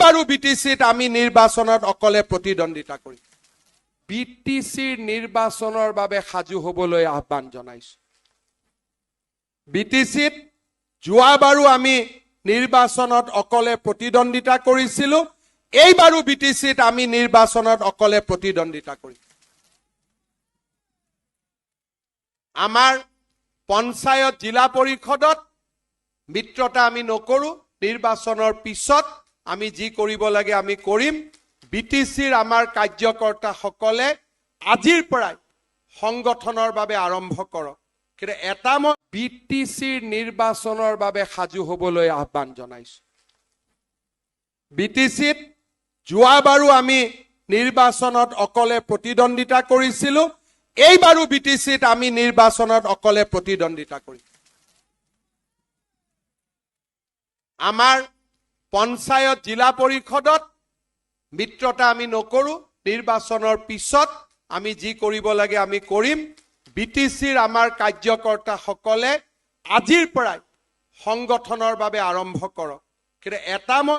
এইবাৰো বিটিচিত আমি নিৰ্বাচনত অকলে প্ৰতিদ্বন্দ্বিতা কৰিম বিটিচিৰ নিৰ্বাচনৰ বাবে সাজু হ'বলৈ আহ্বান জনাইছো বিটিচিত যোৱাবাৰো আমি নিৰ্বাচনত অকলে প্ৰতিদ্বন্দ্বিতা কৰিছিলো এইবাৰো বিটিচিত আমি নিৰ্বাচনত অকলে প্ৰতিদ্বন্দ্বিতা কৰিম আমাৰ পঞ্চায়ত জিলা পৰিষদত মিত্ৰতা আমি নকৰো নিৰ্বাচনৰ পিছত আমি যি কৰিব লাগে আমি কৰিম বিটিচিৰ আমাৰ কাৰ্যকৰ্তা সকলে আজিৰ পৰাই সংগঠনৰ বাবে আৰম্ভ কৰক কিন্তু এটা মই বিটিচিৰ নিৰ্বাচনৰ বাবে সাজু হ'বলৈ আহ্বান জনাইছো বিটিচিত যোৱাবাৰো আমি নিৰ্বাচনত অকলে প্ৰতিদ্বন্দ্বিতা কৰিছিলো এইবাৰো বিটিচিত আমি নিৰ্বাচনত অকলে প্ৰতিদ্বন্দ্বিতা কৰিম আমাৰ পঞ্চায়ত জিলা পৰিষদত মিত্ৰতা আমি নকৰো নিৰ্বাচনৰ পিছত আমি যি কৰিব লাগে আমি কৰিম বিটিচিৰ আমাৰ কাৰ্যকৰ্তা সকলে আজিৰ পৰাই সংগঠনৰ বাবে আৰম্ভ কৰক কিন্তু এটা